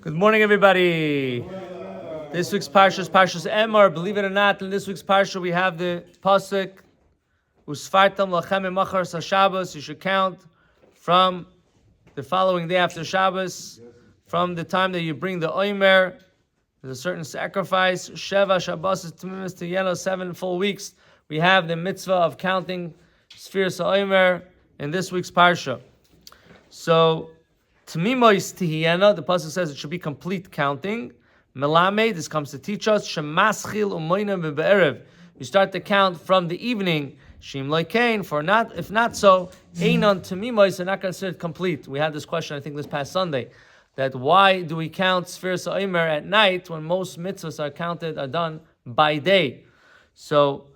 Good morning, everybody. This week's parsha is Parshas Haomer. Believe it or not, in this week's parsha we have the pasuk Usfartam lachem machar Shabbos. You should count from the following day after Shabbos, from the time that you bring the Haomer. There's a certain sacrifice. Sheva Shabbos is Tamimis Tiyeno, 7 full weeks. We have the mitzvah of counting Sefirat Haomer in this week's parsha. So Tmimois Tihiyena, the pasuk says it should be complete counting. Melame, this comes to teach us. Shemaschil umoina be'erev. You start to count from the evening. Shim loikein, for not, if not so, einon Tmimois are not considered complete. We had this question, I think, this past Sunday, that why do we count Sefirat Haomer at night when most mitzvahs are done by day? So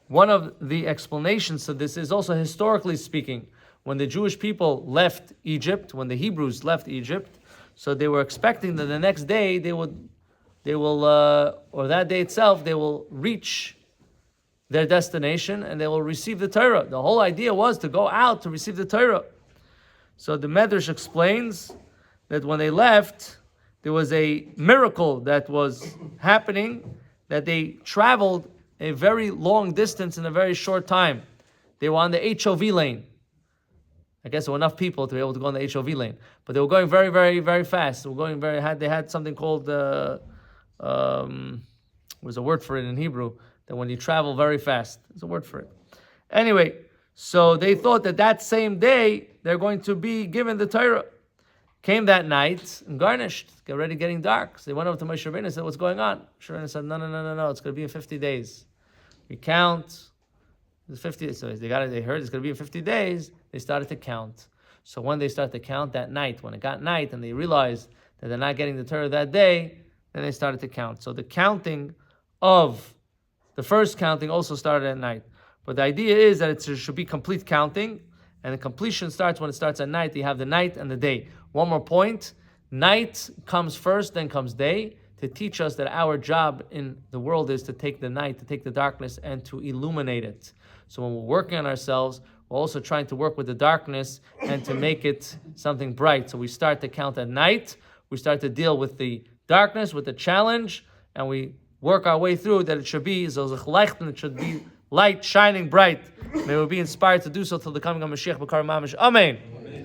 one of the explanations to this is also historically speaking. When the Jewish people left Egypt, when the Hebrews left Egypt, so they were expecting that the next day or that day itself, they will reach their destination and they will receive the Torah. The whole idea was to go out to receive the Torah. So the Medrash explains that when they left, there was a miracle that was happening, that they traveled a very long distance in a very short time. They were on the HOV lane. I guess there were enough people to be able to go on the HOV lane, but they were going very, very, very fast. They had something called there was a word for it in Hebrew, that when you travel very fast, there's a word for it. Anyway, so they thought that same day they're going to be given the Torah. Came that night and garnished, already getting dark. So they went over to Moshe Rabbeinu and said, "What's going on?" Moshe Rabbeinu said, No, it's going to be in 50 days. We count. It's 50. So they heard it's going to be in 50 days. They started to count. So when they started to count that night, when it got night and they realized that they're not getting the Torah that day, then they started to count. So the counting of the first counting also started at night. But the idea is that it should be complete counting, and the completion starts when it starts at night. You have the night and the day. One more point: night comes first, then comes day, to teach us that our job in the world is to take the night, to take the darkness, and to illuminate it. So when we're working on ourselves, we're also trying to work with the darkness and to make it something bright. So we start to count at night, we start to deal with the darkness, with the challenge, and we work our way through that it should be it should be light, shining bright. May we be inspired to do so till the coming of Mashiach B'kar Mamish. Amen.